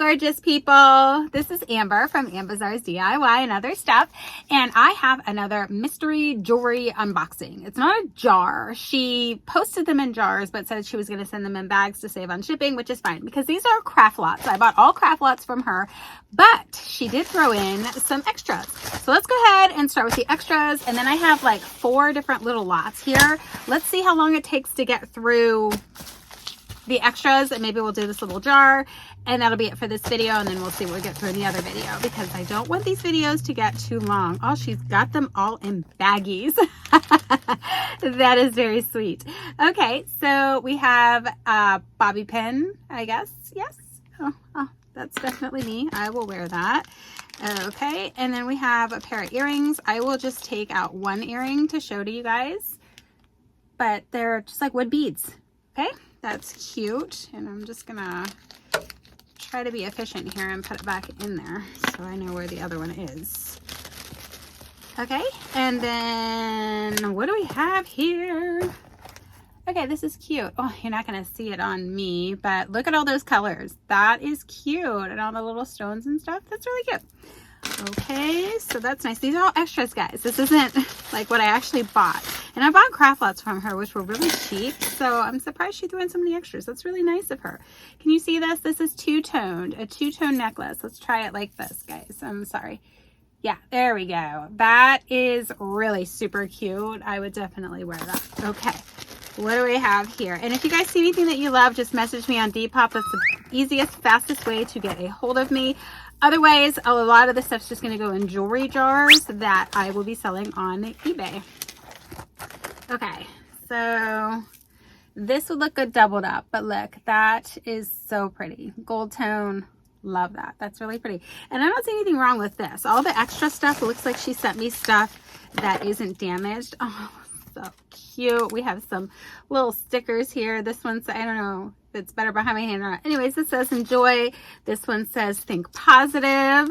gorgeous people. This is Amber from Ambizzares DIY and other stuff. And I have another mystery jewelry unboxing. It's not a jar. She posted them in jars, but said she was going to send them in bags to save on shipping, which is fine because these are craft lots. I bought all craft lots from her, but she did throw in some extras. So let's go ahead and start with the extras. And then I have like 4 different little lots here. Let's see how long it takes to get through the extras, and maybe we'll do this little jar, and that'll be it for this video, and then we'll see what we get through in the other video because I don't want these videos to get too long. Oh, she's got them all in baggies. That is very sweet. Okay, so we have a bobby pin, I guess. Yes. Oh, that's definitely me. I will wear that. Okay, and then we have a pair of earrings. I will just take out one earring to show to you guys, but they're just like wood beads. Okay, that's cute, and I'm just gonna try to be efficient here and put it back in there so I know where the other one is. Okay, and then what do we have here? Okay, this is cute. Oh, you're not gonna see it on me, but look at all those colors. That is cute, and all the little stones and stuff. That's really cute. Okay, so that's nice. These are all extras, guys. This isn't like what I actually bought. And I bought craft lots from her, which were really cheap. So I'm surprised she threw in so many extras. That's really nice of her. Can you see this? This is two-toned, a two-tone necklace. Let's try it like this, guys. I'm sorry. Yeah, there we go. That is really super cute. I would definitely wear that. Okay, what do we have here? And if you guys see anything that you love, just message me on Depop. That's the easiest, fastest way to get a hold of me. Otherwise, a lot of the stuff's just going to go in jewelry jars that I will be selling on eBay. Okay, so this would look good doubled up, but look, that is so pretty. Gold tone, love that. That's really pretty. And I don't see anything wrong with this. All the extra stuff, it looks like she sent me stuff that isn't damaged. Oh, so cute. We have some little stickers here. This one's, I don't know, it's better behind my hand or not. Anyways, this says enjoy. This one says think positive.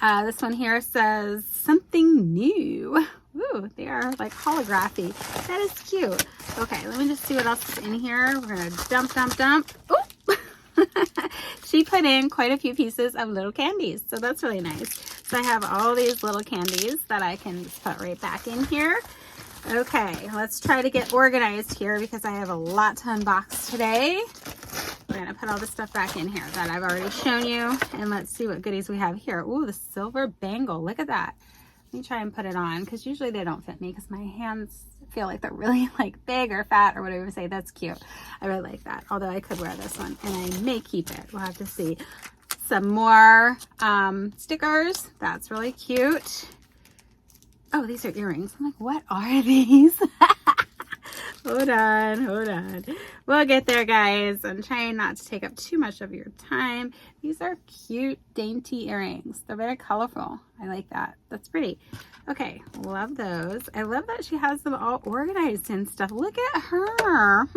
This one here says something new. Ooh, they are like holography. That is cute. Okay, let me just see what else is in here. We're gonna dump. Ooh. She put in quite a few pieces of little candies, so that's really nice. So I have all these little candies that I can just put right back in here. Okay, let's try to get organized here because I have a lot to unbox today. We're going to put all the stuff back in here that I've already shown you. And let's see what goodies we have here. Ooh, the silver bangle. Look at that. Let me try and put it on because usually they don't fit me because my hands feel like they're really like big or fat or whatever you say. That's cute. I really like that. Although I could wear this one and I may keep it. We'll have to see. Some more stickers. That's really cute. Oh, these are earrings. I'm like, what are these? Hold on. We'll get there, guys. I'm trying not to take up too much of your time. These are cute, dainty earrings. They're very colorful. I like that. That's pretty. Okay, love those. I love that she has them all organized and stuff. Look at her.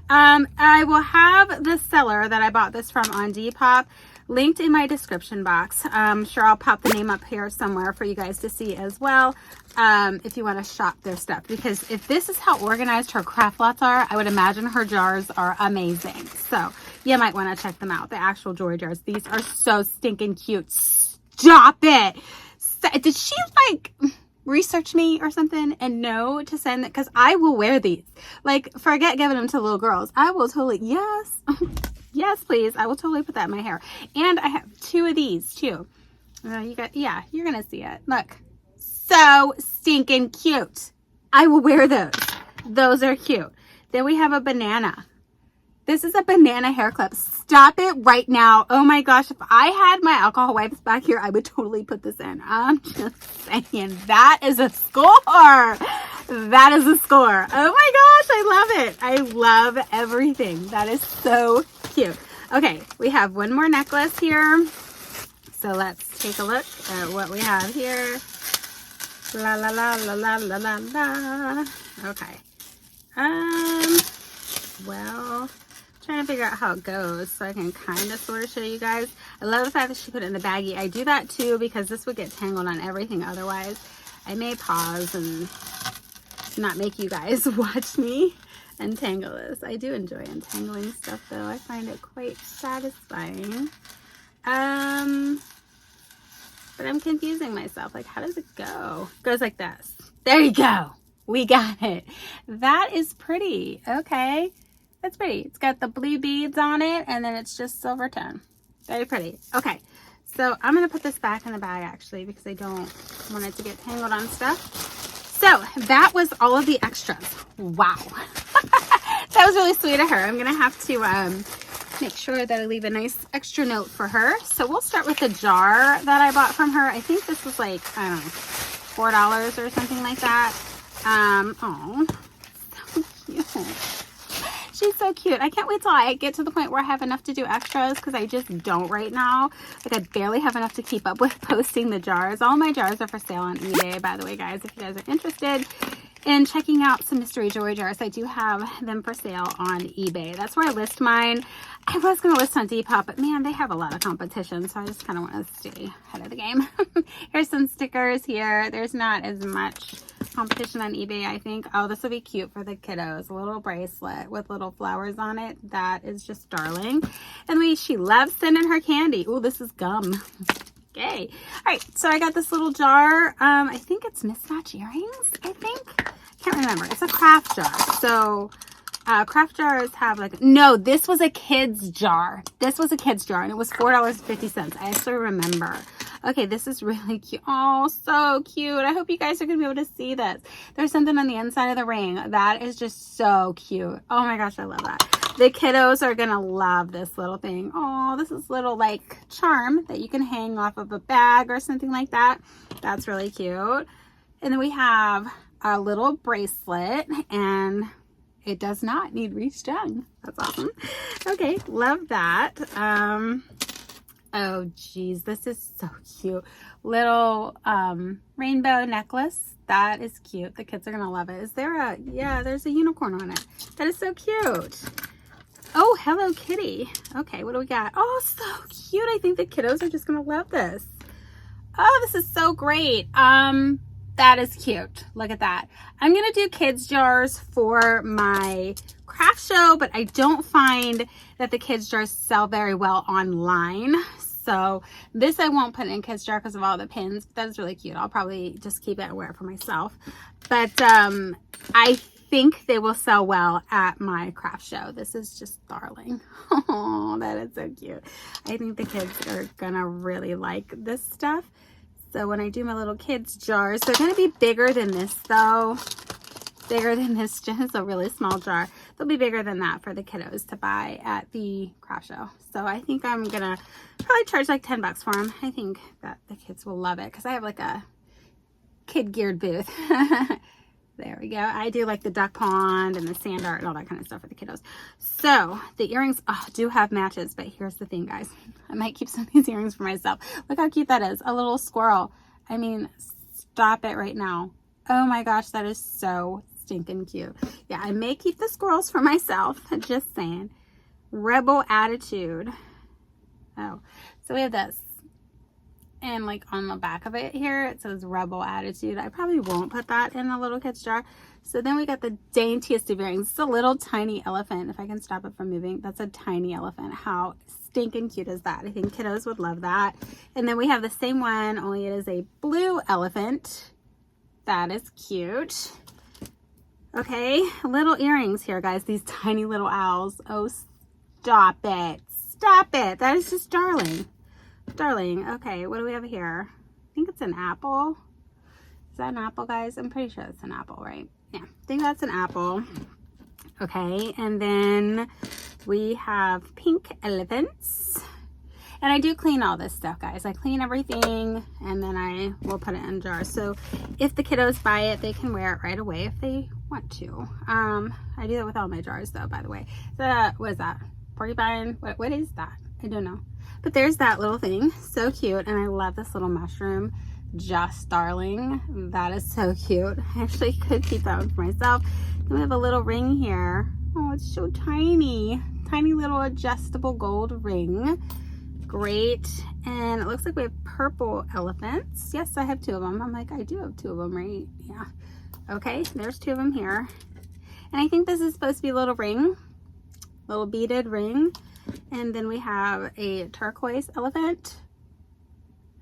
I will have the seller that I bought this from on Depop linked in my description box. I'm sure I'll pop the name up here somewhere for you guys to see as well, if you want to shop their stuff. Because if this is how organized her craft lots are, I would imagine her jars are amazing. So you might want to check them out, the actual jewelry jars. These are so stinking cute. Stop it. Did she like research me or something and know to send it? Because I will wear these. Like, forget giving them to little girls. I will totally, yes. Yes, please. I will totally put that in my hair. And I have 2 of these too. Yeah, you're going to see it. Look, so stinking cute. I will wear those. Those are cute. Then we have a banana. This is a banana hair clip. Stop it right now. Oh my gosh. If I had my alcohol wipes back here, I would totally put this in. I'm just saying, that is a score. That is a score. Oh my gosh. I love it. I love everything. That is so cute. Okay, we have one more necklace here. So let's take a look at what we have here. La la la la la la la la. Okay. Well, trying to figure out how it goes so I can kind of sort of show you guys. I love the fact that she put it in the baggie. I do that too because this would get tangled on everything otherwise. I may pause and not make you guys watch me untangle this. I do enjoy untangling stuff though. I find it quite satisfying. But I'm confusing myself. Like, how does it go? It goes like this. There you go. We got it. That is pretty. Okay. That's pretty. It's got the blue beads on it, and then it's just silver tone. Very pretty. Okay. So I'm going to put this back in the bag, actually, because I don't want it to get tangled on stuff. So that was all of the extras. Wow. That was really sweet of her. I'm going to have to make sure that I leave a nice extra note for her. So we'll start with the jar that I bought from her. I think this was like, I don't know, $4 or something like that. Oh, so cute. She's so cute. I can't wait till I get to the point where I have enough to do extras, because I just don't right now. Like, I barely have enough to keep up with posting the jars. All my jars are for sale on eBay, by the way, guys. If you guys are interested in checking out some mystery jewelry jars, I do have them for sale on eBay. That's where I list mine. I was going to list on Depop, but man, they have a lot of competition, so I just kind of want to stay ahead of the game. Here's some stickers here. There's not as much competition on eBay, I think. Oh, this will be cute for the kiddos. A little bracelet with little flowers on it. That is just darling. And she loves sending her candy. Oh, this is gum. Okay. All right, so I got this little jar. I think it's mismatch earrings, I think. Can't remember. It's a craft jar. So craft jars have like, no, this was a kid's jar. This was a kid's jar, and it was $4.50. I actually remember. Okay, this is really cute. Oh, so cute. I hope you guys are going to be able to see this. There's something on the inside of the ring. That is just so cute. Oh my gosh, I love that. The kiddos are going to love this little thing. Oh, this is little like charm that you can hang off of a bag or something like that. That's really cute. And then we have a little bracelet, and it does not need restrung. That's awesome. Okay, love that. Oh geez, this is so cute. Little rainbow necklace. That is cute. The kids are gonna love it. Is there a, yeah, there's a unicorn on it. That is so cute. Oh, Hello Kitty. Okay, what do we got? Oh, so cute. I think the kiddos are just gonna love this. Oh, this is so great. That is cute. Look at that. I'm gonna do kids jars for my craft show, but I don't find that the kids jars sell very well online. So this I won't put in kids jar because of all the pins. That is really cute. I'll probably just keep it and wear it for myself. But I think they will sell well at my craft show. This is just darling. Oh, that is so cute. I think the kids are gonna really like this stuff. So when I do my little kids jars, they're going to be bigger than this though. Bigger than this, just a really small jar. They'll be bigger than that for the kiddos to buy at the craft show. So I think I'm going to probably charge like 10 bucks for them. I think that the kids will love it because I have like a kid geared booth. There we go. I do like the duck pond and the sand art and all that kind of stuff for the kiddos. So the earrings do have matches, but here's the thing, guys. I might keep some of these earrings for myself. Look how cute that is. A little squirrel. I mean, stop it right now. Oh my gosh, that is so stinking cute. Yeah, I may keep the squirrels for myself. Just saying. Rebel attitude. Oh, so we have this. And like on the back of it here, it says Rebel Attitude. I probably won't put that in the little kids jar. So then we got the daintiest of earrings. It's a little tiny elephant. If I can stop it from moving, that's a tiny elephant. How stinking cute is that? I think kiddos would love that. And then we have the same one, only it is a blue elephant. That is cute. Okay, little earrings here, guys. These tiny little owls. Oh, stop it. Stop it. That is just darling. Darling. Okay, what do we have here? I think it's an apple. Is that an apple, guys? I'm pretty sure it's an apple, right? Yeah, I think that's an apple. Okay, and then we have pink elephants. And I do clean all this stuff, guys. I clean everything, and then I will put it in jars. So if the kiddos buy it, they can wear it right away if they want to. I do that with all my jars, though, by the way. So, what is that? Porcupine? What is that? I don't know. But there's that little thing. So cute. And I love this little mushroom. Just darling. That is so cute. I actually could keep that one for myself. Then we have a little ring here. Oh, it's so tiny. Tiny little adjustable gold ring. Great. And it looks like we have purple elephants. Yes, I have two of them. I'm like, I do have two of them, right? Yeah. Okay, there's two of them here. And I think this is supposed to be a little ring. Little beaded ring. And then we have a turquoise elephant.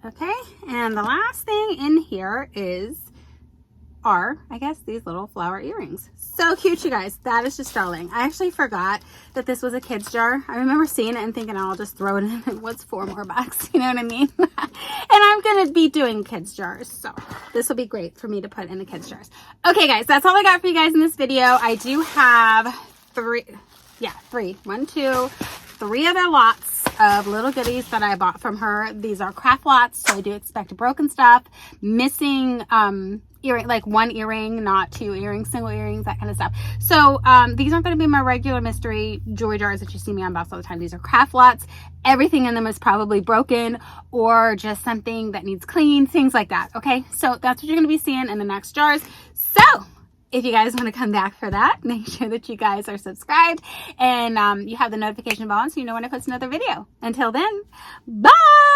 Okay, and the last thing in here are, I guess, these little flower earrings. So cute, you guys. That is just darling. I actually forgot that this was a kid's jar. I remember seeing it and thinking, oh, I'll just throw it in. What's 4 more bucks? You know what I mean? And I'm going to be doing kids jars. So this will be great for me to put in the kids jars. Okay, guys, that's all I got for you guys in this video. I do have 3 other lots of little goodies that I bought from her. These are craft lots, so I do expect broken stuff, missing earring, like 1 earring, not 2 earrings, single earrings, that kind of stuff. So these aren't going to be my regular mystery jewelry jars that you see me unbox all the time. These are craft lots. Everything in them is probably broken or just something that needs clean, things like that. Okay, so that's what you're going to be seeing in the next jars. So if you guys want to come back for that, make sure that you guys are subscribed and you have the notification bell on so you know when I post another video. Until then, bye!